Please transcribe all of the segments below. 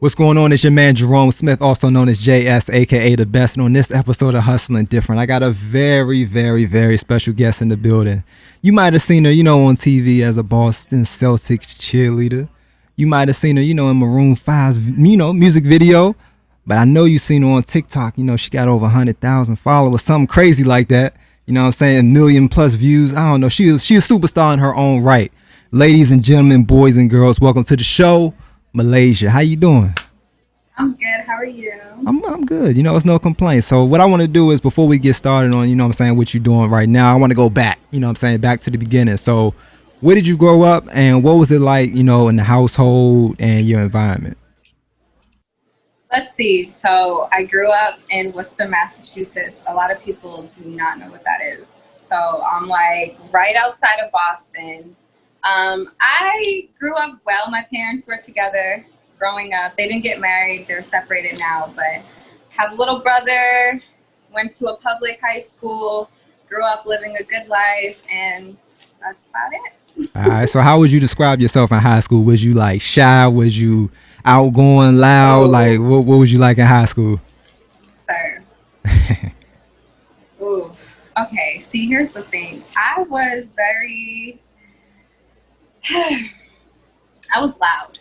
What's going on? It's your man Jerome Smith, also known as JS, aka the best. And on this episode of Hustling Different, I got a very, very, very special guest in the building. You might have seen her, on TV as a Boston Celtics cheerleader. You might have seen her, in Maroon 5's, music video. But I know you seen her on TikTok. She got over 100,000 followers, something crazy like that. You know what I'm saying? Million plus views. I don't know. She is a superstar in her own right. Ladies and gentlemen, boys and girls, welcome to the show, Malaysia. How you doing? I'm good. How are you? I'm good. It's no complaints. So what I want to do is before we get started on, what you're doing right now, I want to go back, back to the beginning. So where did you grow up and what was it like, in the household and your environment? Let's see. So I grew up in Worcester, Massachusetts. A lot of people do not know what that is. So I'm like right outside of Boston. I grew up well. My parents were together growing up. They didn't get married. They're separated now, but have a little brother, went to a public high school, grew up living a good life, and that's about it. All right. So how would you describe yourself in high school? Was you like shy? Was you outgoing, loud? Ooh. Like what was you like in high school? Sir. Ooh. Okay. See, here's the thing. I was loud.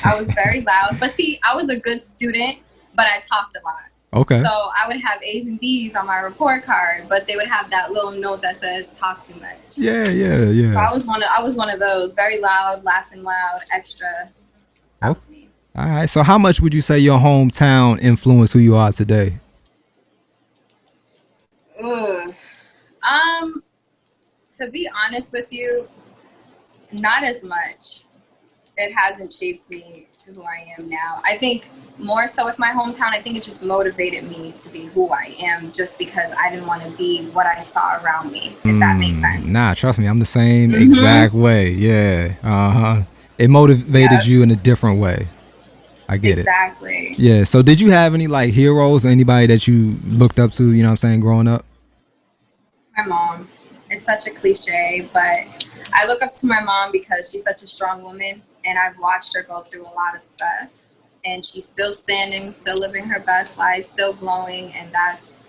I was very loud. But see, I was a good student, but I talked a lot. Okay. So I would have A's and B's on my report card, but they would have that little note that says talk too much. Yeah. So I was one of those, very loud, laughing loud, extra. That was me. All right. So how much would you say your hometown influenced who you are today? Ugh. To be honest with you, not as much. It hasn't shaped me to who I am now. I think more so with my hometown, I think it just motivated me to be who I am just because I didn't want to be what I saw around me, if that makes sense. Nah, trust me, I'm the same exact way. Yeah. It motivated you in a different way. I get it. Exactly. Yeah. So did you have any like heroes or anybody that you looked up to, growing up? My mom. It's such a cliche, but I look up to my mom because she's such a strong woman and I've watched her go through a lot of stuff and she's still standing, still living her best life, still glowing, and that's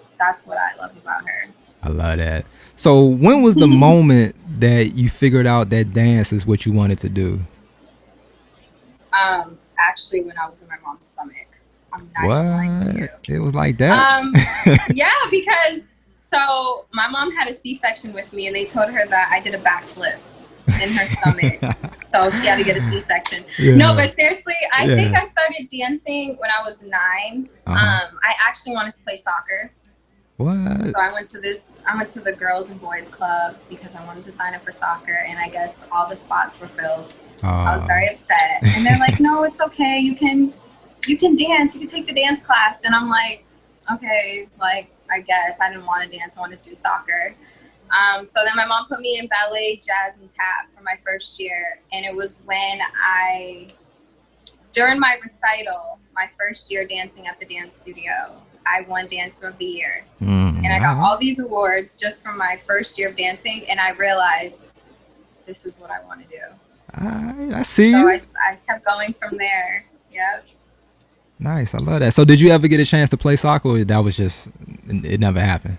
what I love about her. I love that. So when was the moment that you figured out that dance is what you wanted to do? Actually when I was in my mom's stomach. I'm not what? Lying to you. It was like that? Yeah, because so my mom had a C-section with me and they told her that I did a backflip in her stomach. So she had to get a C-section. Yeah. No, but seriously, I think I started dancing when I was 9. I actually wanted to play soccer. What? So I went to the girls and boys club because I wanted to sign up for soccer and I guess all the spots were filled. I was very upset. And they're like, no, it's okay. You can dance. You can take the dance class. And I'm like, okay, like, I guess I didn't want to dance. I wanted to do soccer. So then my mom put me in ballet, jazz, and tap for my first year. And it was when during my recital, my first year dancing at the dance studio, I won Dancer of the Year. And I got all these awards just from my first year of dancing. And I realized this is what I want to do. I see. So I kept going from there. Yep. Nice. I love that. So did you ever get a chance to play soccer or that was just, it never happened?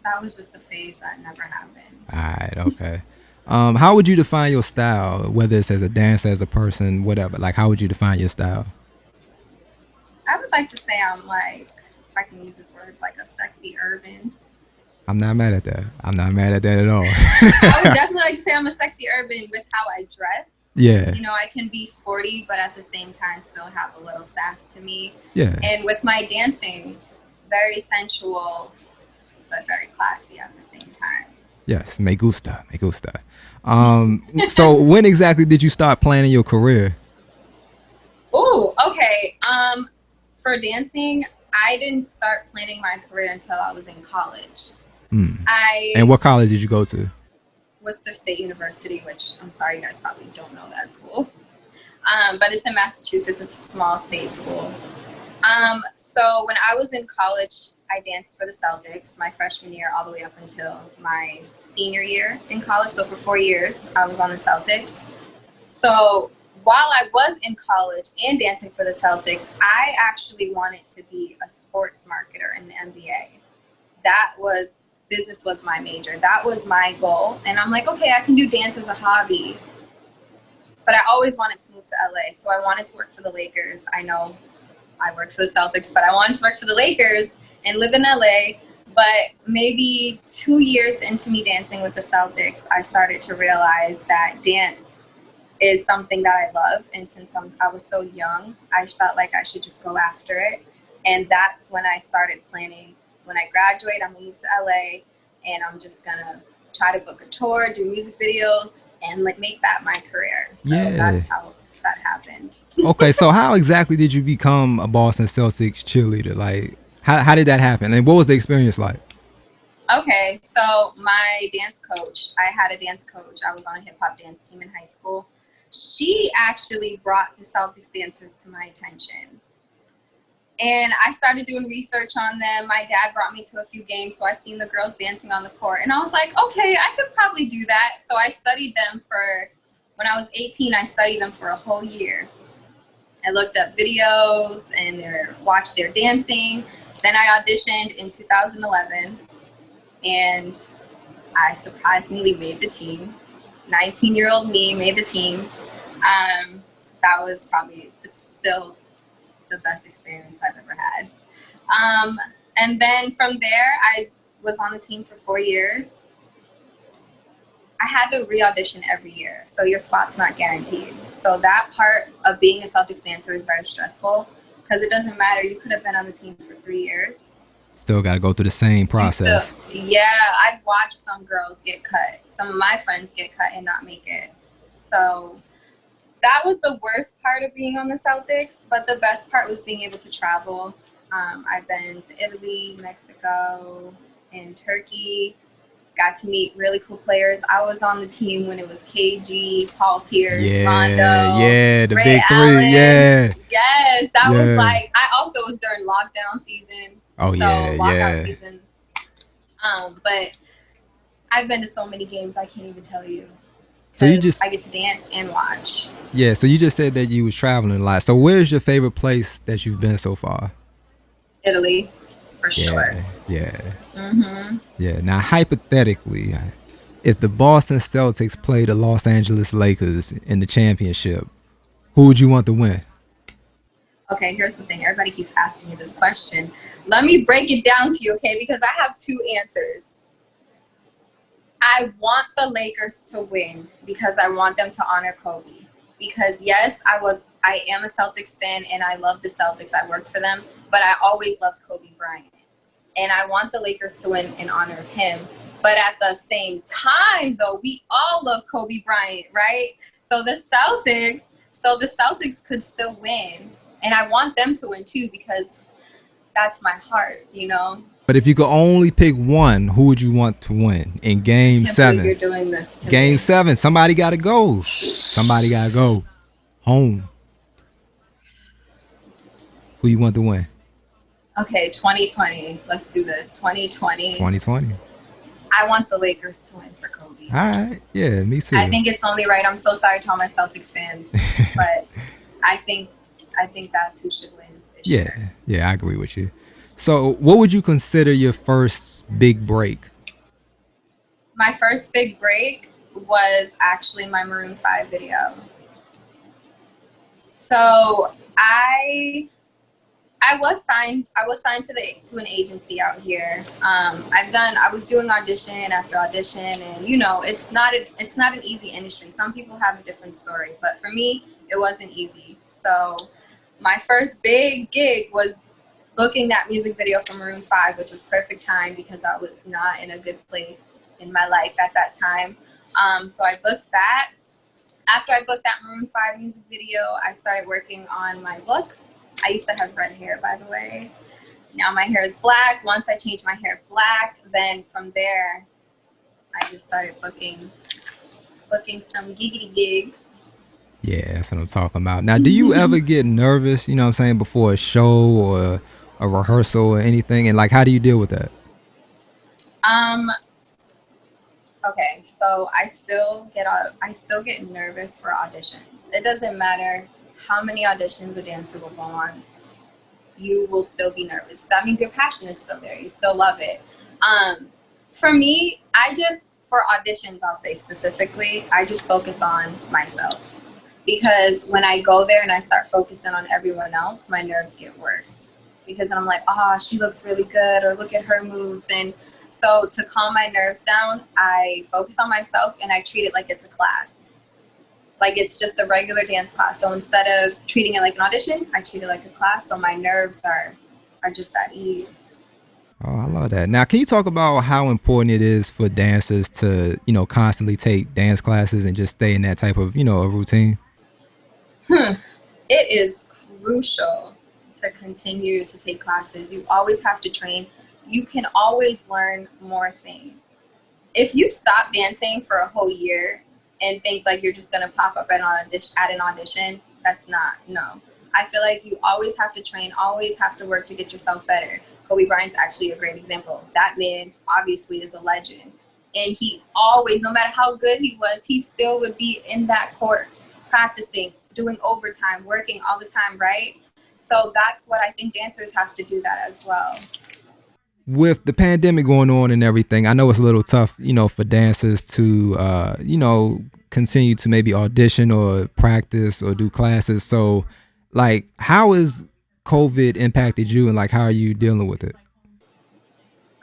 That was just a phase that never happened. All right. Okay. How would you define your style, whether it's as a dancer, as a person, whatever? Like, how would you define your style? I would like to say I'm like, if I can use this word, like a sexy urban. I'm not mad at that. I'm not mad at that at all. I would definitely like to say I'm a sexy urban with how I dress. Yeah. I can be sporty, but at the same time still have a little sass to me. Yeah. And with my dancing, very sensual, but very classy at the same time. Yes, me gusta. So when exactly did you start planning your career? Oh, okay. For dancing, I didn't start planning my career until I was in college. And what college did you go to? Worcester State University, which I'm sorry you guys probably don't know that school. But it's in Massachusetts. It's a small state school. So when I was in college, I danced for the Celtics my freshman year all the way up until my senior year in college. So for 4 years, I was on the Celtics. So while I was in college and dancing for the Celtics, I actually wanted to be a sports marketer in the NBA. Business was my major. That was my goal. And I'm like, okay, I can do dance as a hobby. But I always wanted to move to LA. So I wanted to work for the Lakers. I know I worked for the Celtics, but I wanted to work for the Lakers and live in LA. But maybe 2 years into me dancing with the Celtics, I started to realize that dance is something that I love. And since I was so young, I felt like I should just go after it. And that's when I started planning. When I graduate, I'm going to move to LA, and I'm just going to try to book a tour, do music videos, and like make that my career. So that's how that happened. Okay, so how exactly did you become a Boston Celtics cheerleader? Like, how did that happen? And what was the experience like? Okay, so my dance coach, I had a dance coach. I was on a hip hop dance team in high school. She actually brought the Celtics dancers to my attention. And I started doing research on them. My dad brought me to a few games, so I seen the girls dancing on the court. And I was like, okay, I could probably do that. So I studied them when I was 18, I studied them for a whole year. I looked up videos and watched their dancing. Then I auditioned in 2011, and I surprisingly made the team. 19-year-old me made the team. That was it's still the best experience I've ever had. And then from there, I was on the team for 4 years. I had to re-audition every year, so your spot's not guaranteed. So that part of being a Celtics dancer is very stressful, because it doesn't matter. You could have been on the team for 3 years. Still got to go through the same process. I've watched some girls get cut. Some of my friends get cut and not make it. So that was the worst part of being on the Celtics, but the best part was being able to travel. I've been to Italy, Mexico, and Turkey. Got to meet really cool players. I was on the team when it was KG, Paul Pierce, Rondo, the Ray big Allen. three, Yes, that was like, I also was during lockdown season. Lockdown season. But I've been to so many games, I can't even tell you. So I get to dance and watch. Yeah, so you just said that you was traveling a lot. So where's your favorite place that you've been so far? Italy, for sure. Yeah. Mm-hmm. Yeah. Now, hypothetically, if the Boston Celtics play the Los Angeles Lakers in the championship, who would you want to win? Okay, here's the thing. Everybody keeps asking me this question. Let me break it down to you, okay? Because I have two answers. I want the Lakers to win because I want them to honor Kobe. Because yes, I am a Celtics fan and I love the Celtics. I work for them, but I always loved Kobe Bryant. And I want the Lakers to win in honor of him. But at the same time, though, we all love Kobe Bryant, right? So the Celtics could still win. And I want them to win too, because that's my heart, you know? But if you could only pick one, who would you want to win in Game 7? You're doing this to Game me. 7, somebody got to go. Somebody got to go home. Who you want to win? Okay, 2020. Let's do this. 2020. 2020. I want the Lakers to win for Kobe. All right. Yeah, me too. I think it's only right. I'm so sorry to all my Celtics fans, but I think that's who should win this year. Yeah, I agree with you. So what would you consider your first big break? My first big break was actually my Maroon 5 video. So I was signed to an agency out here. I was doing audition after audition, and you know, it's not an easy industry. Some people have a different story, but for me, it wasn't easy. So my first big gig was booking that music video for Maroon 5, which was perfect time because I was not in a good place in my life at that time. So I booked that. After I booked that Maroon 5 music video, I started working on my look. I used to have red hair, by the way. Now my hair is black. Once I changed my hair black, then from there, I just started booking some giggity gigs. Yeah, that's what I'm talking about. Now, do you ever get nervous, you know what I'm saying, before a show or a rehearsal or anything? And like, how do you deal with that? Okay, so I still get nervous for auditions. It doesn't matter how many auditions a dancer will go on, you will still be nervous. That means your passion is still there. You still love it. Um, for me, for auditions, I'll say specifically, I just focus on myself. Because when I go there and I start focusing on everyone else, my nerves get worse. Because then I'm like, oh, she looks really good, or look at her moves. And so to calm my nerves down, I focus on myself and I treat it like it's a class, like it's just a regular dance class. So instead of treating it like an audition, I treat it like a class. So my nerves are just at ease. Oh, I love that. Now, can you talk about how important it is for dancers to, constantly take dance classes and just stay in that type of, a routine? It is crucial to continue to take classes. You always have to train. You can always learn more things. If you stop dancing for a whole year and think like you're just gonna pop up at an audition, that's not, no. I feel like you always have to train, always have to work to get yourself better. Kobe Bryant's actually a great example. That man obviously is a legend. And he always, no matter how good he was, he still would be in that court practicing, doing overtime, working all the time, right? So that's what I think dancers have to do that as well. With the pandemic going on and everything, I know it's a little tough, for dancers to, continue to maybe audition or practice or do classes. So, like, how has COVID impacted you, and like, how are you dealing with it?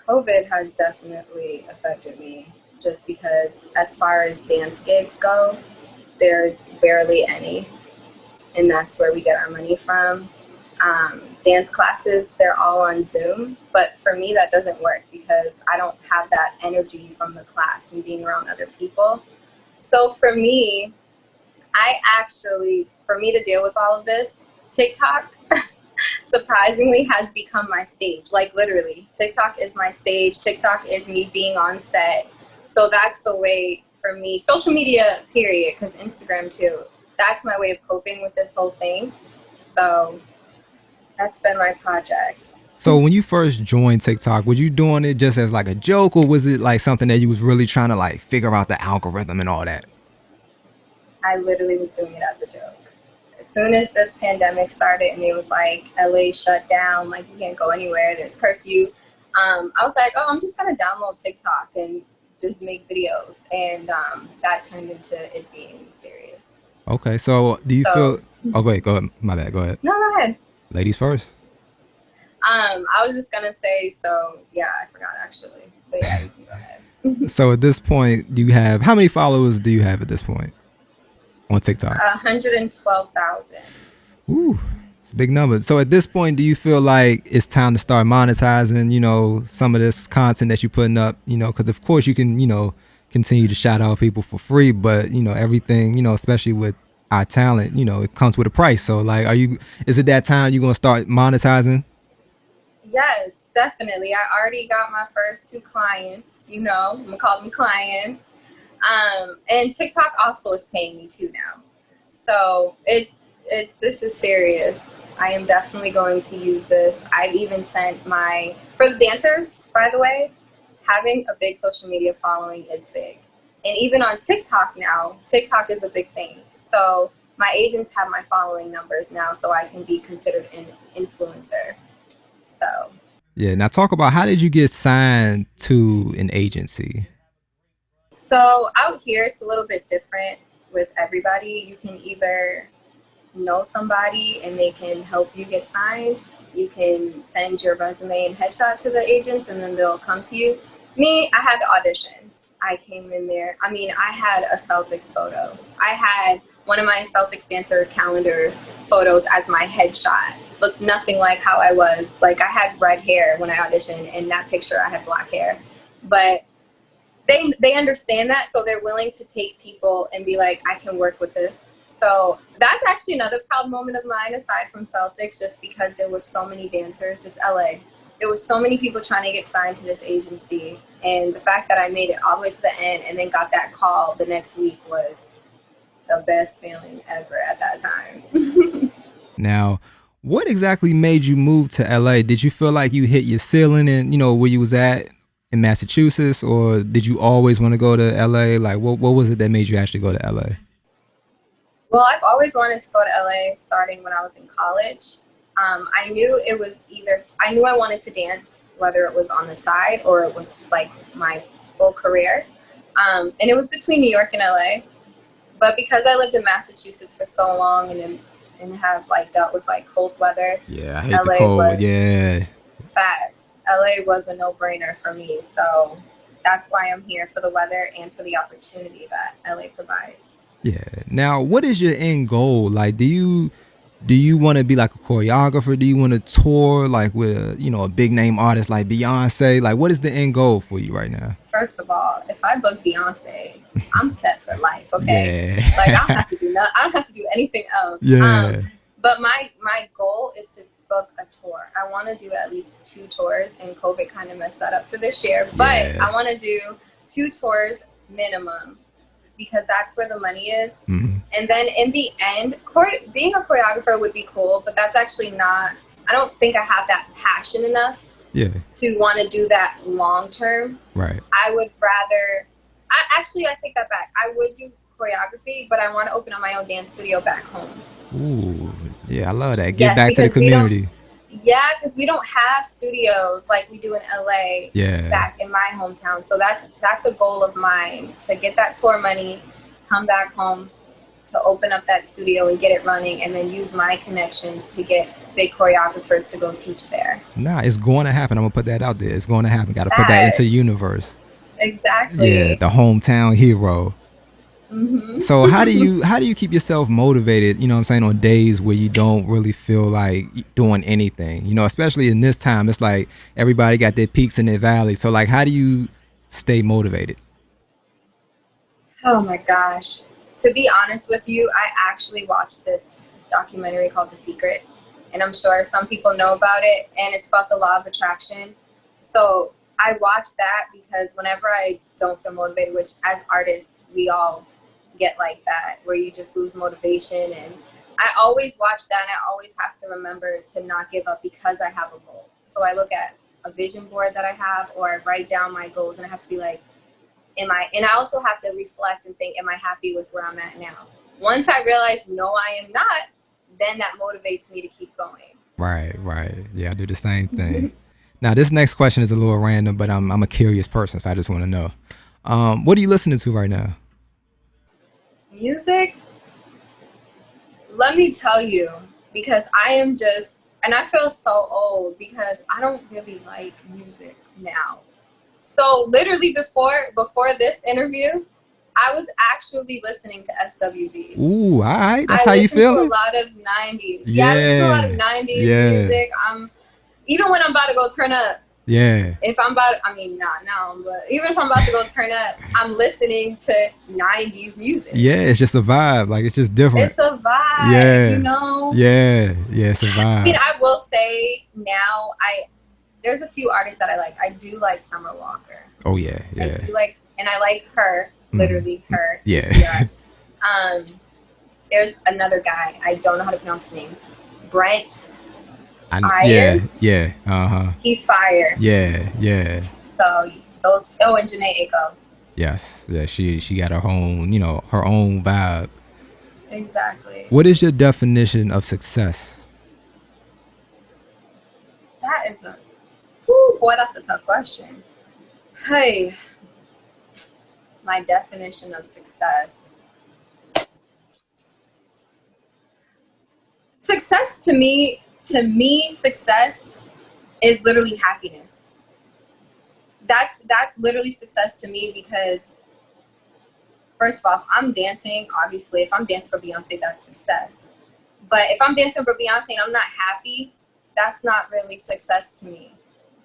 COVID has definitely affected me just because, as far as dance gigs go, there's barely any, and that's where we get our money from. Dance classes, they're all on Zoom, but for me, that doesn't work because I don't have that energy from the class and being around other people. So for me, for me to deal with all of this, TikTok surprisingly has become my stage. Like literally, TikTok is my stage. TikTok is me being on set. So that's the way for me. Social media, period, because Instagram too. That's my way of coping with this whole thing. So that's been my project. So, when you first joined TikTok, was you doing it just as like a joke, or was it like something that you was really trying to like figure out the algorithm and all that? I literally was doing it as a joke. As soon as this pandemic started and it was like LA shut down, like you can't go anywhere, there's curfew, I was like, oh, I'm just gonna download TikTok and just make videos, and that turned into it being serious. Okay, so do you feel? So Oh, go ahead. My bad. Go ahead. no, go ahead. Ladies first. I was just gonna say, so yeah, I forgot actually, but yeah, you can go ahead. So at this point, do you have how many followers do you have at this point on TikTok? 112,000. Ooh, it's a big number. So at this point, do you feel like it's time to start monetizing, some of this content that you're putting up, because of course you can, continue to shout out people for free, but everything, especially with our talent, it comes with a price. So like, is it that time you're going to start monetizing? Yes, definitely. I already got my first two clients, I'm gonna call them clients. And TikTok also is paying me too now. So this is serious. I am definitely going to use this. I've even sent for the dancers, by the way, having a big social media following is big. And even on TikTok now, TikTok is a big thing. So my agents have my following numbers now, so I can be considered an influencer. So Yeah. Now talk about how did you get signed to an agency? So out here, it's a little bit different with everybody. You can either know somebody and they can help you get signed. You can send your resume and headshot to the agents and then they'll come to you. Me, I had to audition. I came in there. I mean, I had a Celtics photo. I had one of my Celtics dancer calendar photos as my headshot. Looked nothing like how I was. Like I had red hair when I auditioned. In that picture, I had black hair. But they understand that, so they're willing to take people and be like, I can work with this. So that's actually another proud moment of mine aside from Celtics, just because there were so many dancers. It's LA. There were so many people trying to get signed to this agency, and the fact that I made it all the way to the end and then got that call the next week was the best feeling ever at that time. Now, what exactly made you move to LA? Did you feel like you hit your ceiling and where you was at? in Massachusetts, or did you always want to go to LA? Like, what was it that made you actually go to LA? Well, I've always wanted to go to LA starting when I was in college. I knew it was either, I knew I wanted to dance, whether it was on the side or it was like my full career. And it was between New York and LA. But because I lived in Massachusetts for so long and have like dealt with like cold weather, Yeah, I hate the LA cold. was Yeah, facts. LA was a no-brainer for me. So that's why I'm here, for the weather and for the opportunity that LA provides. yeah. Now, what is your end goal? Like, do you want to be like a choreographer? Do you want to tour like with a big name artist like Beyonce? Like, what is the end goal for you right now? First of all, if I book Beyonce, I'm set for life. Okay, like I don't Yeah, have to do nothing. I don't have to do anything else. yeah, But my goal is to book a tour. I want to do at least 2 tours, and COVID kind of messed that up for this year. But yeah. I want to do 2 tours minimum because that's where the money is. Hmm. And then in the end, being a choreographer would be cool, but that's actually not. I don't think I have that passion enough Yeah, to want to do that long term. right. I would rather, I take that back. I would do choreography, but I want to open up my own dance studio back home. Ooh, yeah, I love that. Give Yes, back to the because community. we don't have studios like we do in LA Yeah. back in my hometown. So that's a goal of mine, to get that tour money, come back home, to open up that studio and get it running, and then use my connections to get big choreographers to go teach there. Nah, it's going to happen. I'm gonna put that out there. It's going to happen. Got to put that into the Facts. universe. Yeah, Exactly. the hometown hero. Hmm. So how do you keep yourself motivated, you know what I'm saying, on days where you don't really feel like doing anything? Especially in this time, it's like everybody got their peaks and their valleys. So like how do you stay motivated? Oh my gosh. To be honest with you, I actually watched this documentary called The Secret, and I'm sure some people know about it, and it's about the law of attraction. So I watched that because whenever I don't feel motivated, which as artists, we all get like that, where you just lose motivation. And I always watch that, and I always have to remember to not give up because I have a goal. So I look at a vision board that I have, or I write down my goals, and I have to be like, and I also have to reflect and think, am I happy with where I'm at now? Once I realize, no, I am not, then that motivates me to keep going. Right, right. Yeah, I do the same thing. Now, this next question is a little random, but I'm a curious person, so I just want to know. What are you listening to right now? Music, let me tell you, because I am just, and I feel so old because I don't really like music now. So literally before this interview, I was actually listening to SWV. Ooh, all right. That's I how you listen to a feeling? lot of 90s. Yeah, I listen to a lot of Yeah, 90s yeah, music. Even when I'm about to go turn up, yeah, if I'm about, I mean, not now, but even if I'm about to go turn up, I'm listening to 90s music. yeah. It's just a vibe. Like it's just different. It's a vibe, you Yeah, know? yeah, yeah. It's a I mean, vibe. I will say now, there's a few artists that I like. I do like Summer Walker. Oh yeah, I yeah, do like, and I like her, literally her, yeah. HER. Um, there's another guy, I don't know how to pronounce his name, Brent Yeah, Ayers. yeah. Uh huh. He's fire. Yeah, yeah. So and Janae Aiko. Yes, yeah. She got her own vibe. Exactly. What is your definition of success? That is whew, boy, that's a tough question. Hey, my definition of success. Success to me, success is literally happiness. That's literally success to me because first of all, if I'm dancing, obviously, if I'm dancing for Beyonce, that's success. But if I'm dancing for Beyonce and I'm not happy, that's not really success to me.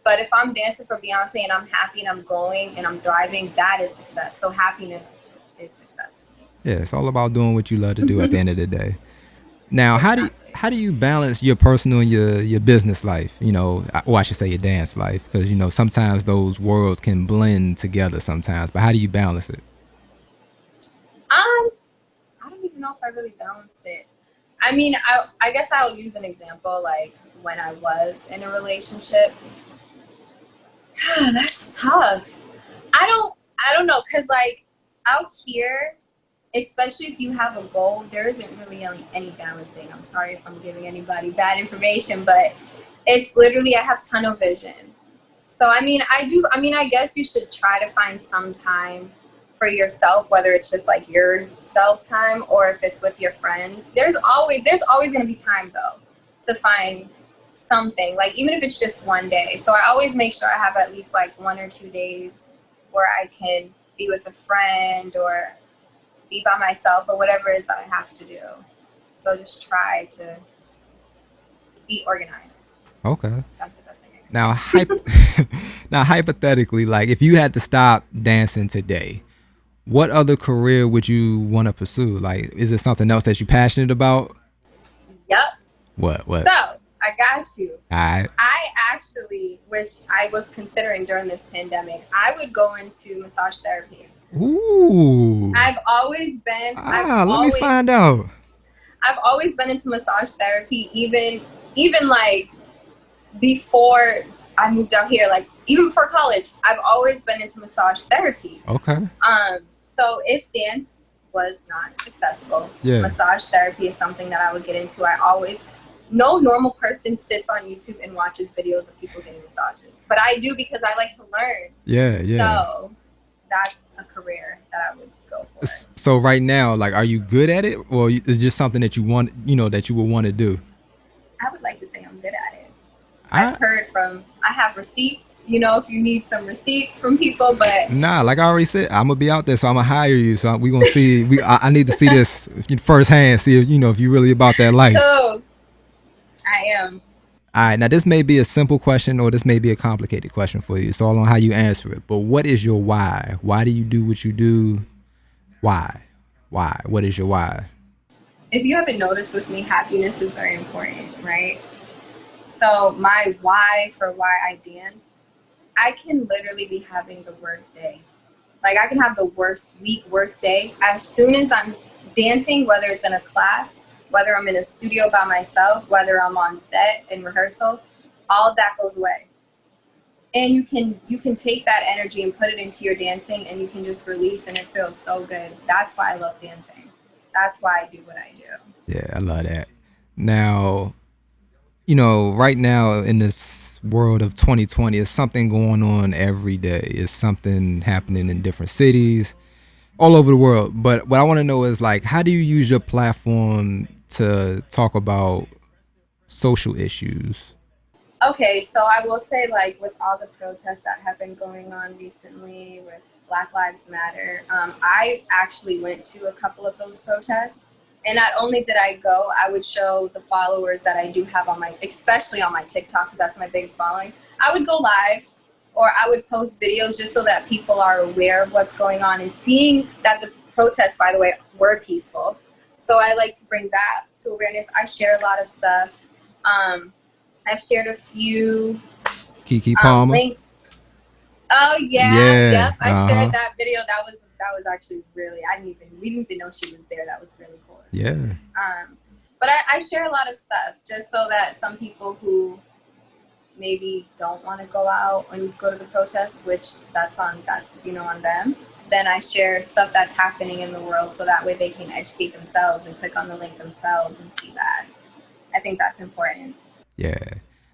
But if I'm dancing for Beyonce and I'm happy and I'm going and I'm driving, that is success. So happiness is success to Yeah, it's all about doing what you love to do at the me. end of the day. Now, how do you, Exactly. how do you balance your personal and your business life? Or I should say your dance life, because sometimes those worlds can blend together sometimes. But how do you balance it? Um, I don't even know if I really balance it. I mean, I guess I'll use an example like when I was in a relationship. That's tough. I don't know, cause like out here, especially if you have a goal, there isn't really any balancing. I'm sorry if I'm giving anybody bad information, but it's literally I have tunnel vision. So I mean, I do. I mean, I guess you should try to find some time for yourself, whether it's just like your self time or if it's with your friends. There's always going to be time though to find something. Like even if it's just one day. So I always make sure I have at least like 1 or 2 days where I can be with a friend or be by myself or whatever it is that I have to do. So just try to be organized. Okay. That's the best thing I can say. Now, now hypothetically, like if you had to stop dancing today, what other career would you want to pursue? Like, is it something else that you're passionate about? Yep. What? So I got you. All right. I actually, which I was considering during this pandemic, I would go into massage therapy. Ooh. I've always been. Let me find out. I've always been into massage therapy, even like before I moved out here, like even before college, I've always been into massage therapy. Okay. So if dance was not successful, Yeah. massage therapy is something that I would get into. No normal person sits on YouTube and watches videos of people getting massages, but I do because I like to learn. Yeah. So that's a career that I would go for. So right now, like, are you good at it, or is it just something that you want, that you would want to do? I would like to say I'm good at it. I have receipts, if you need some receipts from people, but Nah, like I already said, I'm gonna be out there, so I'm gonna hire you. So we gonna see. I need to see this firsthand. See if if you're really about that life. oh, I am. All right, now this may be a simple question or this may be a complicated question for you. It's all on how you answer it. But what is your why? Why do you do what you do? Why? Why? What is your why? If you haven't noticed with me, happiness is very important, right? So my why for why I dance, I can literally be having the worst day. Like I can have the worst week, worst day. As soon as I'm dancing, whether it's in a class, whether I'm in a studio by myself, whether I'm on set in rehearsal, all of that goes away. And you can take that energy and put it into your dancing and you can just release and it feels so good. That's why I love dancing. That's why I do what I do. Yeah, I love that. Now, right now in this world of 2020, it's something going on every day. It's something happening in different cities, all over the world. But what I want to know is like, how do you use your platform to talk about social issues? Okay, so I will say, like, with all the protests that have been going on recently with Black Lives Matter, I actually went to a couple of those protests. And not only did I go, I would show the followers that I do have especially on my TikTok, because that's my biggest following. I would go live or I would post videos just so that people are aware of what's going on and seeing that the protests, by the way, were peaceful. So I like to bring that to awareness. I share a lot of stuff. I've shared a few Kiki Palmer. links. Oh yeah, yep. I shared that video. That was actually really. We didn't even know she was there. That was really cool. Yeah. But I share a lot of stuff just so that some people who maybe don't want to go out and go to the protests, which that's on them. Then I share stuff that's happening in the world so that way they can educate themselves and click on the link themselves and see that. I think that's important. Yeah.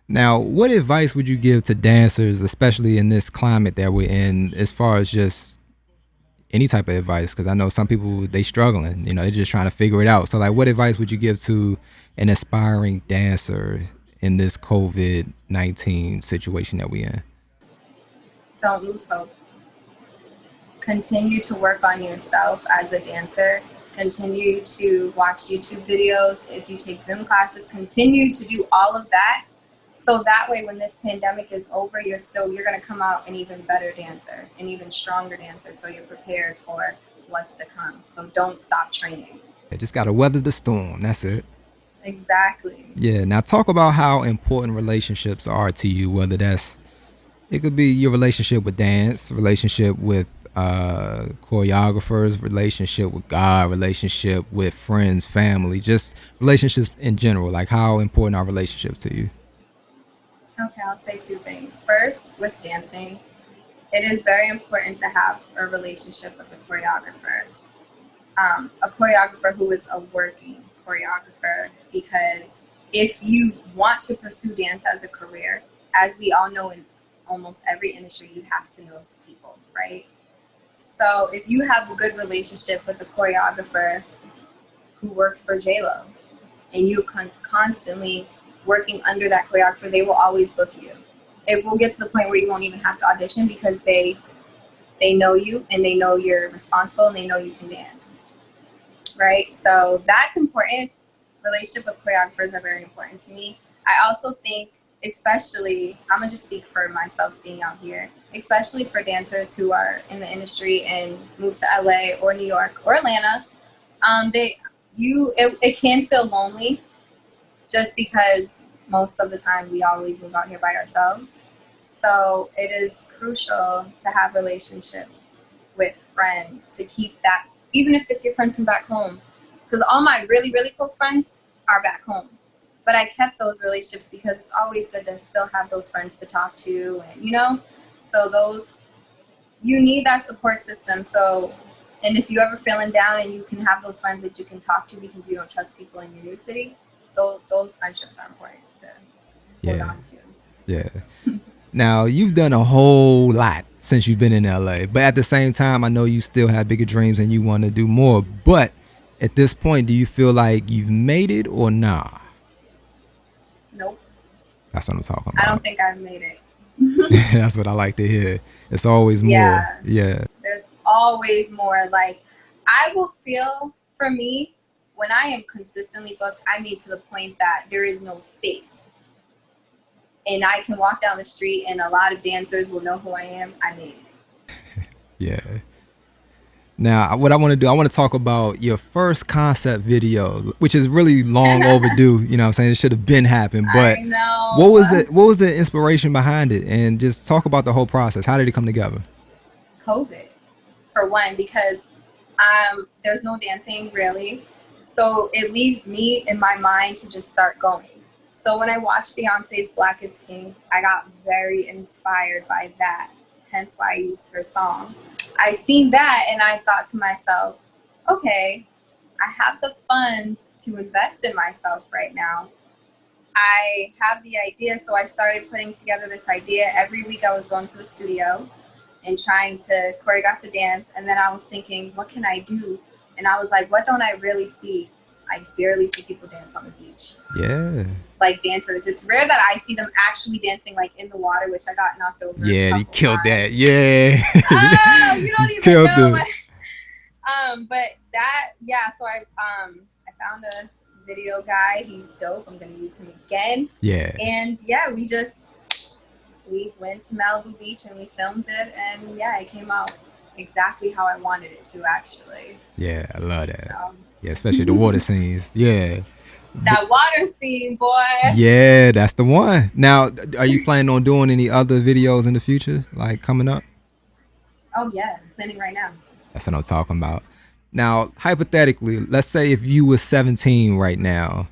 Now, what advice would you give to dancers, especially in this climate that we're in, as far as just any type of advice? Because I know some people, they struggling, they're just trying to figure it out. So like, what advice would you give to an aspiring dancer in this COVID-19 situation that we're in? Don't lose hope. Continue to work on yourself as a dancer. Continue to watch YouTube videos. If you take Zoom classes, continue to do all of that. So that way, when this pandemic is over, you're going to come out an even better dancer, an even stronger dancer. So you're prepared for what's to come. So don't stop training. You just got to weather the storm. That's it. Exactly. Yeah. Now talk about how important relationships are to you, whether it could be your relationship with dance, relationship with choreographers, relationship with God, relationship with friends, family, just relationships in general. Like, how important are relationships to you? Okay, I'll say two things. First, with dancing, it is very important to have a relationship with a choreographer. A choreographer who is a working choreographer, because if you want to pursue dance as a career, as we all know in almost every industry, you have to know some people, right? So if you have a good relationship with a choreographer who works for JLo and you constantly working under that choreographer, they will always book you. It will get to the point where you won't even have to audition because they know you and they know you're responsible and they know you can dance, right? So that's important. Relationship with choreographers are very important to me. I also think, especially, I'm gonna just speak for myself being out here, especially for dancers who are in the industry and move to LA or New York or Atlanta, it can feel lonely just because most of the time we always move out here by ourselves. So it is crucial to have relationships with friends to keep that, even if it's your friends from back home. Because all my really, really close friends are back home. But I kept those relationships because it's always good to still have those friends to talk to, and so you need that support system. So, and if you're ever feeling down and you can have those friends that you can talk to because you don't trust people in your new city, those friendships are important to hold Yeah, on to. yeah. Now, you've done a whole lot since you've been in LA, but at the same time, I know you still have bigger dreams and you want to do more. But at this point, do you feel like you've made it or nah? Nope. That's what I'm talking I about. don't think I've made it. That's what I like to hear. It's always more. Yeah, Yeah. there's always more. Like, I will feel, for me, when I am consistently booked, I mean to the point that there is no space. And I can walk down the street and a lot of dancers will know who I am. I made it. Yeah. Now, what I want to do, I want to talk about your first concept video, which is really long overdue. You know what I'm saying? It should have been happened. But I know. what was the inspiration behind it? And just talk about the whole process. How did it come together? COVID, for one, because there's no dancing really. So it leaves me in my mind to just start going. So when I watched Beyonce's Black is King, I got very inspired by that. Hence why I used her song. I seen that and I thought to myself, okay, I have the funds to invest in myself right now. I have the idea, so I started putting together this idea. Every week I was going to the studio and trying to choreograph the dance. And then I was thinking, what can I do? And I was like, what don't I really see? I barely see people dance on the beach. Yeah. Like dancers. It's rare that I see them actually dancing like in the water, which I got knocked over a Yeah, he couple killed times. that. Yeah. Oh, you He don't even killed know. it. But that, yeah, so I found a video guy. He's dope. I'm gonna use him again. Yeah. And yeah, we went to Malibu Beach and we filmed it, and yeah, it came out exactly how I wanted it to, actually. Yeah, I love that. So, Yeah, especially the water scenes. Yeah. that water scene, boy. Yeah, that's the one. Now, are you planning on doing any other videos in the future, like coming up? Oh yeah, I'm planning right now. That's what I'm talking about. Now, hypothetically, let's say if you was 17 right now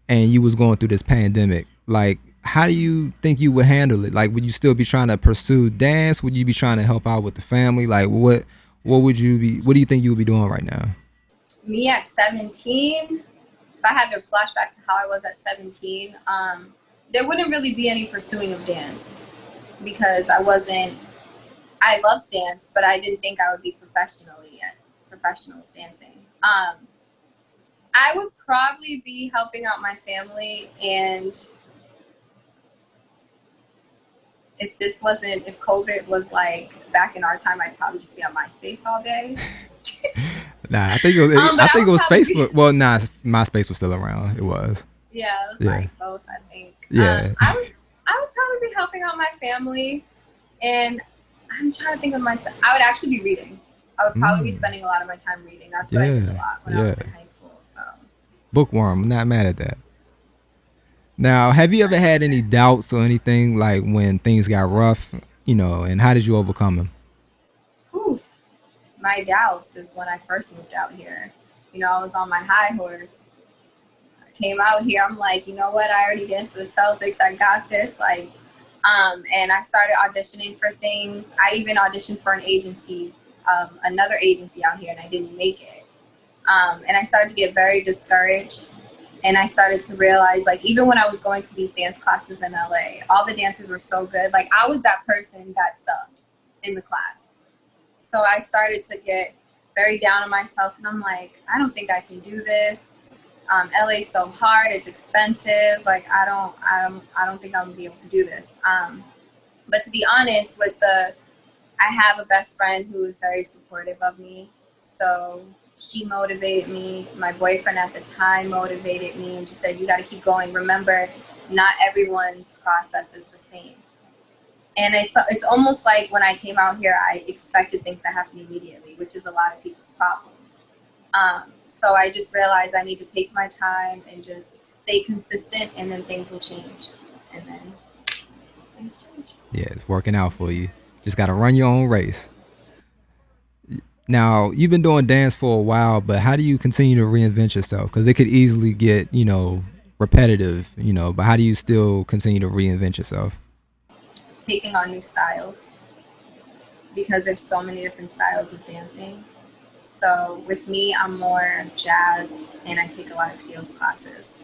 and you was going through this pandemic, like how do you think you would handle it? Like would you still be trying to pursue dance? Would you be trying to help out with the family? Like what would you be what do you think you would be doing right now? Me at 17, if I had to flashback to how I was at 17, there wouldn't really be any pursuing of dance because I loved dance, but I didn't think I would be professionals dancing. I would probably be helping out my family, and if COVID was like back in our time, I'd probably just be on MySpace all day. Nah, I think it was But I think it was Facebook. be, Well, nah, MySpace was still around. It was. yeah, it was Yeah. like both, I think. Yeah. I would probably be helping out my family, and I'm trying to think of myself. I would actually be reading. I would probably be spending a lot of my time reading. That's what I did a lot when I was in high school. So Bookworm, I'm not mad at that. Now, have you ever had any doubts or anything like when things got rough, and how did you overcome them? oof, my doubts is when I first moved out here. I was on my high horse. I came out here, I'm like, you know what? I already danced for the Celtics. I got this. Like, and I started auditioning for things. I even auditioned for an agency, another agency out here, and I didn't make it. And I started to get very discouraged. And I started to realize, like, even when I was going to these dance classes in LA, all the dancers were so good. Like, I was that person that subbed in the class. So I started to get very down on myself, and I'm like, I don't think I can do this. LA's so hard, it's expensive. Like, I don't think I'm gonna be able to do this. But to be honest, I have a best friend who is very supportive of me. So she motivated me. My boyfriend at the time motivated me and just said, you got to keep going. Remember, not everyone's process is the same. And it's almost like when I came out here, I expected things to happen immediately, which is a lot of people's problems. So I just realized I need to take my time and just stay consistent, and then things will change. And then things change. Yeah, it's working out for you. Just got to run your own race. Now, you've been doing dance for a while, but how do you continue to reinvent yourself? Because it could easily get, repetitive, but how do you still continue to reinvent yourself? Taking on new styles, because there's so many different styles of dancing. So with me, I'm more jazz, and I take a lot of heels classes.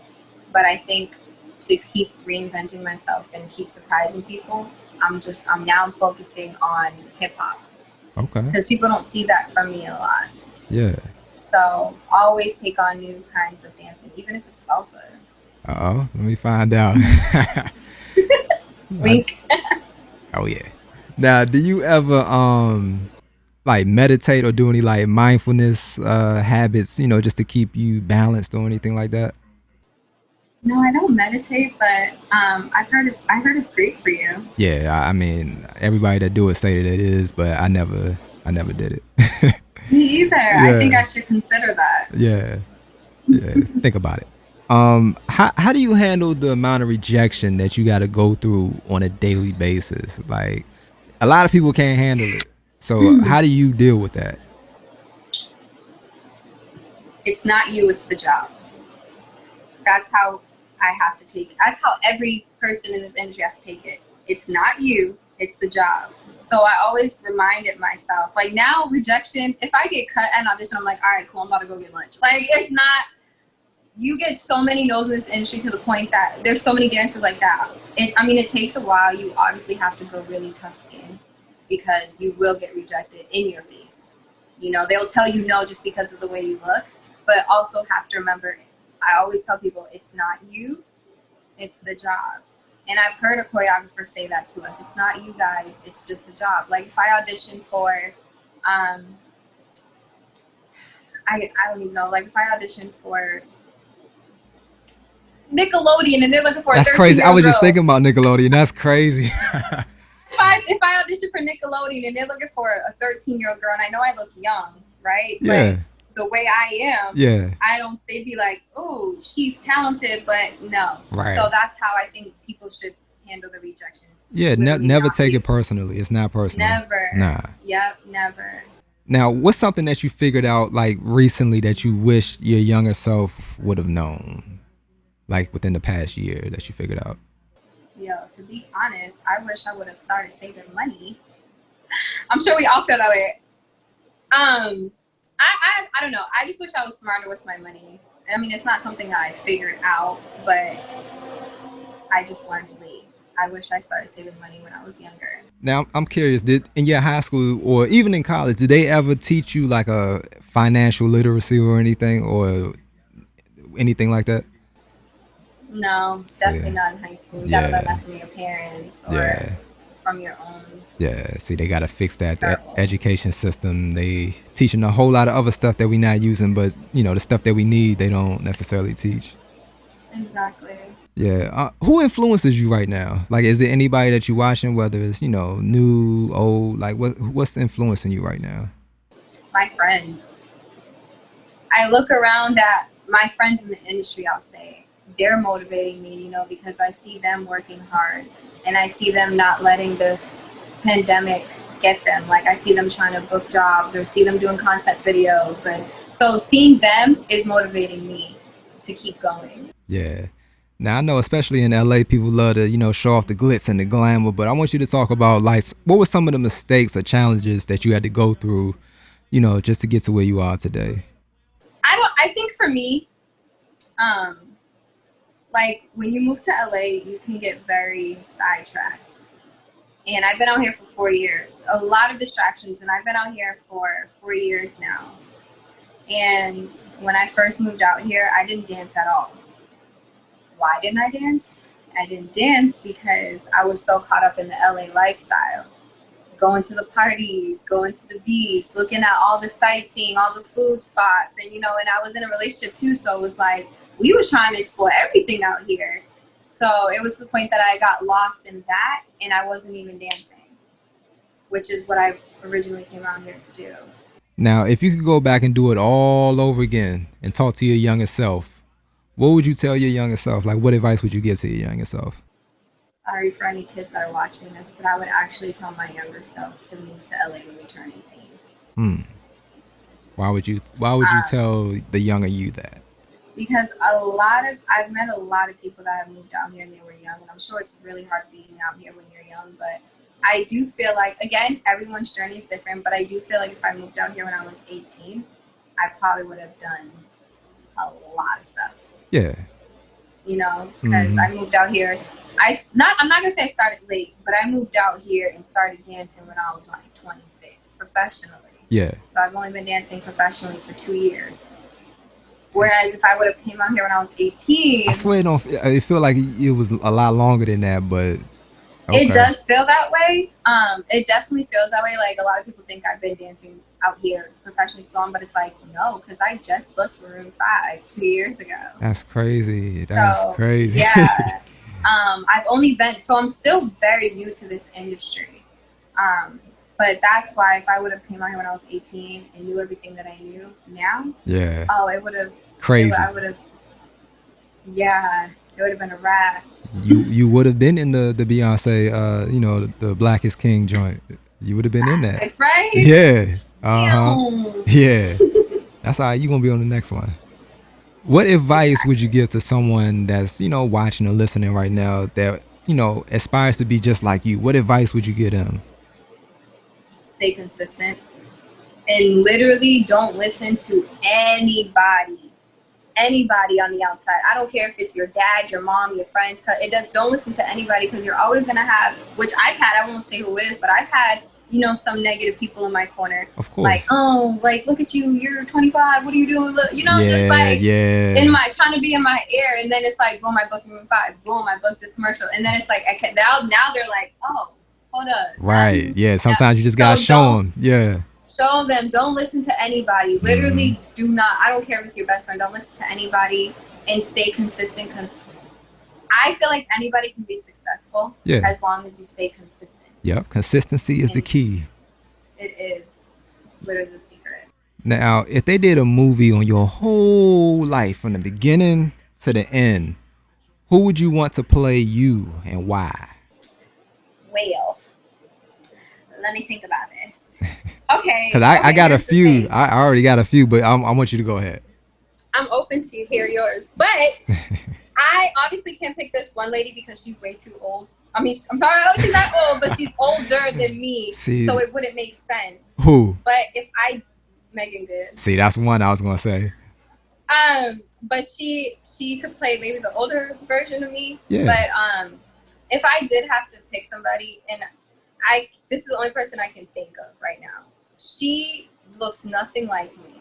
But I think to keep reinventing myself and keep surprising people, I'm now focusing on hip hop. Okay. Because people don't see that from me a lot. Yeah. So always take on new kinds of dancing, even if it's salsa. Uh-oh, let me find out. Wink. Oh yeah. Now, do you ever like meditate or do any like mindfulness habits, just to keep you balanced or anything like that? No, I don't meditate, but I heard it's great for you. Yeah, I mean, everybody that do it say that it is, but I never did it. Me either. Yeah. I think I should consider that. Yeah. Think about it. How do you handle the amount of rejection that you got to go through on a daily basis? Like, a lot of people can't handle it. So how do you deal with that? It's not you, it's the job. That's how that's how every person in this industry has to take it. It's not you, it's the job. So I always reminded myself, like, now rejection, if I get cut at an audition, I'm like, all right, cool, I'm about to go get lunch. Like, it's not, you get so many no's in this industry to the point that there's so many dancers like that. It takes a while. You obviously have to go really tough skin, because you will get rejected in your face. They'll tell you no just because of the way you look, but also have to remember, I always tell people, it's not you, it's the job. And I've heard a choreographer say that to us. It's not you guys, it's just the job. Like, if I audition for, I don't even know, like if I audition for Nickelodeon and they're looking for That's a 13-year-old crazy. I was just girl. thinking about Nickelodeon. That's crazy. If I audition for Nickelodeon and they're looking for a 13-year-old girl, and I know I look young, right? Yeah. But the way I am, Yeah. they'd be like, oh, she's talented, but no. Right. So that's how I think people should handle the rejections. Yeah, never take it personally. It's not personal. Never. Nah. Yep, never. Now, what's something that you figured out like recently that you wish your younger self would have known? Like within the past year that you figured out? Yo, to be honest, I wish I would have started saving money. I'm sure we all feel that way. I don't know. I just wish I was smarter with my money. I mean, it's not something that I figured out, but I just learned late. I wish I started saving money when I was younger. Now, I'm curious, did in your high school or even in college, did they ever teach you like a financial literacy or anything like that? No, definitely not in high school. You gotta learn that from your parents or from your own. Yeah, see, they gotta fix that education system. They teaching a whole lot of other stuff that we not using, but the stuff that we need, they don't necessarily teach. Exactly. Yeah. Who influences you right now? Like, is it anybody that you're watching, whether it's new, old? Like, what's influencing you right now? My friends. I look around at my friends in the industry. I'll say they're motivating me, because I see them working hard, and I see them not letting this pandemic get them. Like, I see them trying to book jobs or see them doing concept videos, and so seeing them is motivating me to keep going. Yeah. Now I know, especially in LA, people love to, show off the glitz and the glamour. But I want you to talk about like what were some of the mistakes or challenges that you had to go through, just to get to where you are today. I think for me, um, like when you move to LA, you can get very sidetracked. And I've been out here for 4 years. A lot of distractions, and I've been out here for 4 years now. And when I first moved out here, I didn't dance at all. Why didn't I dance? I didn't dance because I was so caught up in the LA lifestyle. Going to the parties, going to the beach, looking at all the sightseeing, all the food spots. And I was in a relationship too, so it was like we was trying to explore everything out here. So it was to the point that I got lost in that and I wasn't even dancing, which is what I originally came out here to do. Now, if you could go back and do it all over again and talk to your younger self, what would you tell your younger self? Like, what advice would you give to your younger self? Sorry for any kids that are watching this, but I would actually tell my younger self to move to LA when we turn 18. Hmm. Why would you tell the younger you that? Because I've met a lot of people that have moved out here and they were young, and I'm sure it's really hard being out here when you're young, but I do feel like, again, everyone's journey is different, but I do feel like if I moved out here when I was 18, I probably would have done a lot of stuff. Yeah. Because I moved out here. I'm not gonna say I started late, but I moved out here and started dancing when I was like 26 professionally. Yeah. So I've only been dancing professionally for 2 years. Whereas if I would have came out here when I was 18, I swear it feel like it was a lot longer than that, but okay. It does feel that way. It definitely feels that way. Like a lot of people think I've been dancing out here professionally so long, but it's like, no, because I just booked Maroon 5 2 years ago. That's crazy. That's crazy. Yeah. I've only been, so I'm still very new to this industry. But that's why if I would have came out here when I was 18 and knew everything that I knew now, yeah. Oh, it would have crazy. I would have, yeah, it would have been a wrap. You would have been in the Beyonce, the Black is King joint. You would have been in that. That's right. Yeah. Yeah. That's all right. You gonna be on the next one. What advice would you give to someone that's watching or listening right now that aspires to be just like you? What advice would you give them? Stay consistent and literally don't listen to anybody on the outside. I don't care if it's your dad, your mom, your friends. Don't listen to anybody because you're always gonna have, which I've had. I won't say who it is, but I've had some negative people in my corner. Of course. Like, oh, like look at you, you're 25. What are you doing? Look, just like trying to be in my ear, and then it's like, boom, I booked Maroon 5. Boom, I booked this commercial, and then it's like now they're like, oh, hold up. Right. Yeah. Sometimes you just gotta show them. Yeah. Show them. Don't listen to anybody. Literally, do not. I don't care if it's your best friend. Don't listen to anybody and stay consistent. I feel like anybody can be successful as long as you stay consistent. Yep. Consistency is the key. It is. It's literally the secret. Now, if they did a movie on your whole life from the beginning to the end, who would you want to play you and why? Well, let me think about this. Okay. Because I got a few. I already got a few, but I want you to go ahead. I'm open to hear yours. But I obviously can't pick this one lady because she's way too old. I mean, I'm sorry, she's not old, but she's older than me. See, so it wouldn't make sense. Who? But Megan Good. See, that's one I was going to say. But she could play maybe the older version of me. Yeah. But if I did have to pick somebody, and this is the only person I can think of right now. She looks nothing like me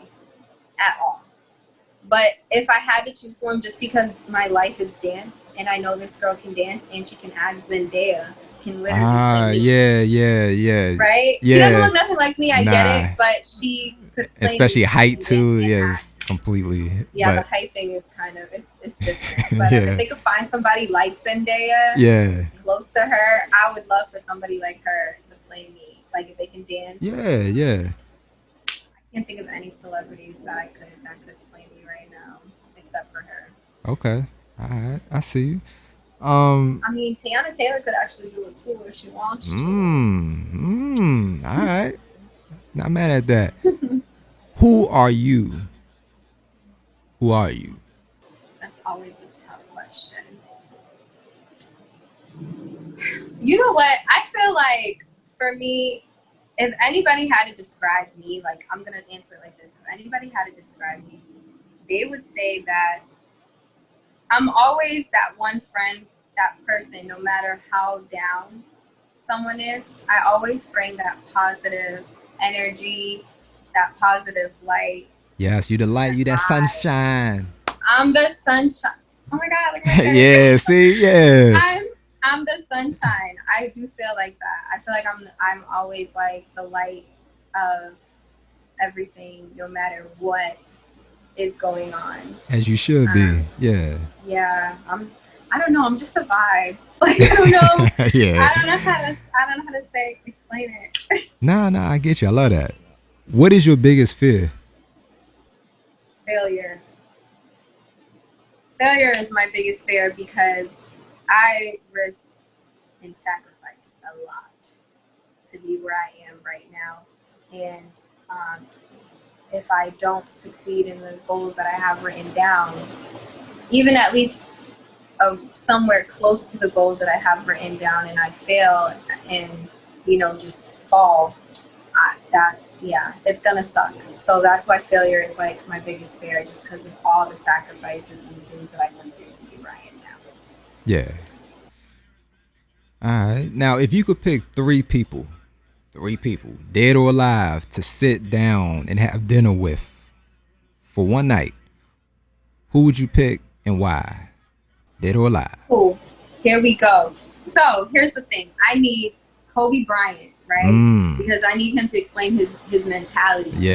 at all. But if I had to choose one, just because my life is dance, and I know this girl can dance, and she can act, Zendaya can literally play me. Yeah. Right? Yeah. She doesn't look nothing like me, I get it, but she could play especially me height too, yes, completely. Yeah, the height thing is kind of, it's different. But if they could find somebody like Zendaya, close to her, I would love for somebody like her to play me. Like if they can dance. Yeah. I can't think of any celebrities that could play me right now, except for her. Okay, all right, I see you. I mean, Tiana Taylor could actually do it too if she wants to. All right, not mad at that. Who are you? That's always the tough You know what? I feel like for me, if anybody had to describe me, like I'm gonna answer it like this. If anybody had to describe me, they would say that I'm always that one friend, that person, no matter how down someone is, I always bring that positive energy, that positive light, Yes, you the light, that you that vibe. sunshine. I'm the sunshine. Oh my God, look at my shirt. Yeah, see, yeah. I'm I'm the sunshine. I do feel like that. I feel like I'm always like the light of everything, no matter what is going on. As you should be. Um, Yeah. yeah, I don't know. I'm just a vibe. Like I don't know. Yeah. I don't know how to say explain it. Nah, I get you. I love that. What is your biggest fear? Failure. Failure is my biggest fear because I risked and sacrificed a lot to be where I am right now. And um, if I don't succeed in the goals that I have written down, even at least somewhere close to the goals that I have written down, and I fail and just fall, it's gonna suck. So that's why failure is like my biggest fear, just because of all the sacrifices and things that I went through to be where I am now. Yeah. All right. Now, if you could pick three people, dead or alive, to sit down and have dinner with for one night, who would you pick and why? Dead or alive? Cool. Here we go. So here's the thing. I need Kobe Bryant, right? Because I need him to explain his mentality to me.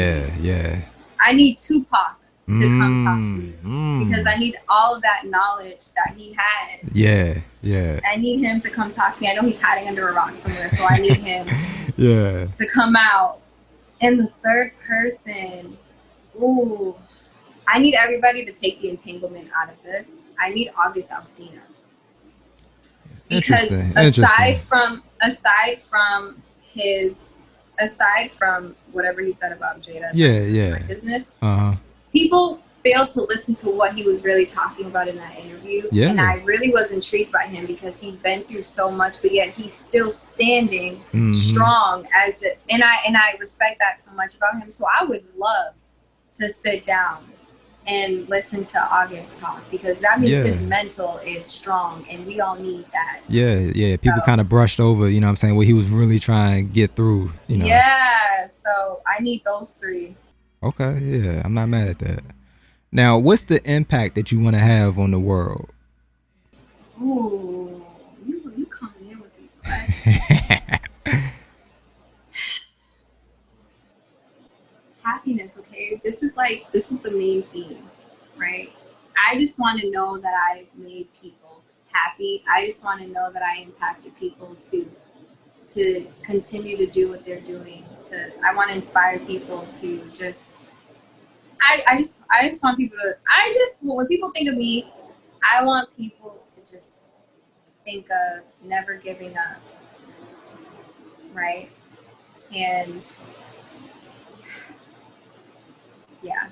Yeah. I need Tupac to come talk to me because I need all of that knowledge that he has. Yeah. I need him to come talk to me. I know he's hiding under a rock somewhere, so I need him Yeah. to come out. And the third person, I need everybody to take the entanglement out of this. I need August Alsina. Because aside from whatever he said about Jada, my business, people failed to listen to what he was really talking about in that interview. Yeah. And I really was intrigued by him because he's been through so much, but yet he's still standing strong and I respect that so much about him. So I would love to sit down and listen to August talk because that means his mental is strong and we all need that. Yeah. People kind of brushed over, what I'm saying, what he was really trying to get through, Yeah, so I need those three. Okay, yeah, I'm not mad at that. Now, what's the impact that you want to have on the world? Ooh, you coming in with these questions. Happiness, okay? This is the main theme, right? I just want to know that I made people happy. I just want to know that I impacted people to continue to do what they're doing. I want to inspire people to just I just want people to when people think of me, I want people to just think of never giving up, right? And yeah.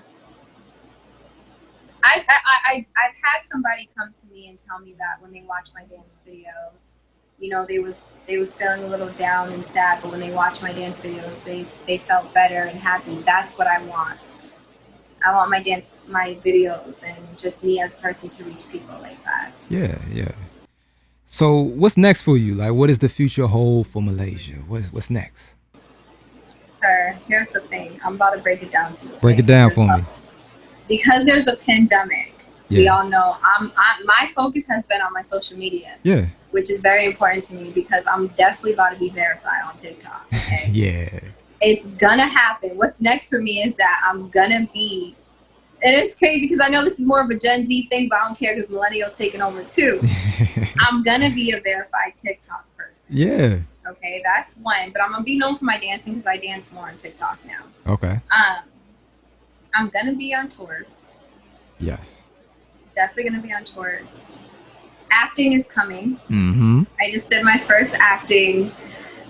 I've had somebody come to me and tell me that when they watch my dance videos, they was feeling a little down and sad, but when they watch my dance videos, they felt better and happy. That's what I want. I want my videos and just me as a person to reach people like that. Yeah. So what's next for you? Like, what does the future hold for Malaysia? What's next? Sir, here's the thing. I'm about to break it down to you. Break it down for me. Because there's a pandemic, we all know my focus has been on my social media. Yeah. Which is very important to me because I'm definitely about to be verified on TikTok. Okay? Yeah. It's gonna happen. What's next for me is that I'm gonna be, and it's crazy because I know this is more of a Gen Z thing, but I don't care because millennials taking over too. I'm gonna be a verified TikTok person. Yeah. Okay, that's one. But I'm gonna be known for my dancing because I dance more on TikTok now. Okay. I'm gonna be on tours. Yes. Definitely gonna be on tours. Acting is coming. Mm-hmm. I just did my first acting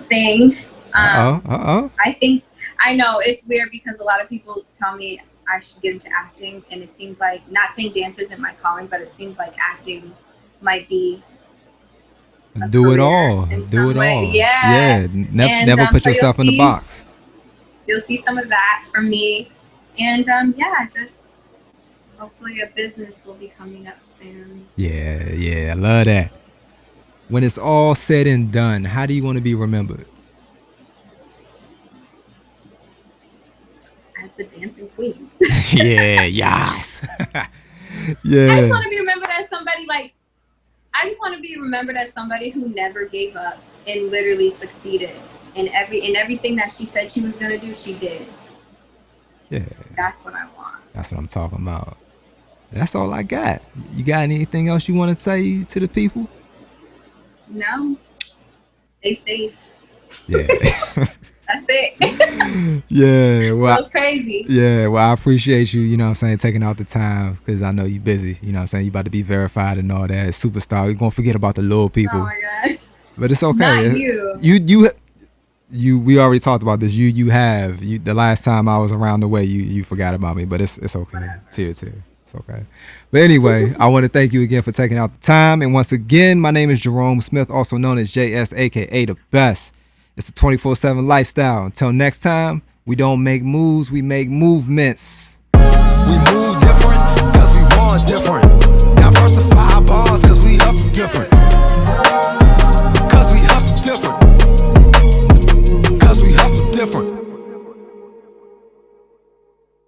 thing. I know it's weird because a lot of people tell me I should get into acting, and it seems like, not saying dance isn't my calling, but it seems like acting might be a Do it career all. in Do some it way. all. Yeah. And Never put so yourself in the box. You'll see some of that from me. And yeah, just hopefully a business will be coming up soon. Yeah, I love that. When it's all said and done, how do you want to be remembered? As the dancing queen. Yeah, yes. I just Yeah. want to be remembered as somebody I just want to be remembered as somebody who never gave up and literally succeeded in everything that she said she was gonna do, she did. Yeah. That's what I want. That's what I'm talking about. That's all I got. You got anything else you want to say to the people? No. Stay safe. Yeah. That's it. Yeah. Well, Sounds crazy. yeah. Well, I appreciate you, you know what I'm saying, taking out the time because I know you busy. You know what I'm saying? You about to be verified and all that. Superstar. You're going to forget about the little people. Oh my God. But it's okay. Not We already talked about this. The last time I was around the way, you forgot about me, but it's okay. Cheer. It's okay. But anyway, I want to thank you again for taking out the time. And once again, my name is Jerome Smith, also known as JS, aka the best. It's a 24/7 lifestyle. Until next time, we don't make moves, we make movements. We move different, cause we want different. Diversify our bonds, cause we hustle different.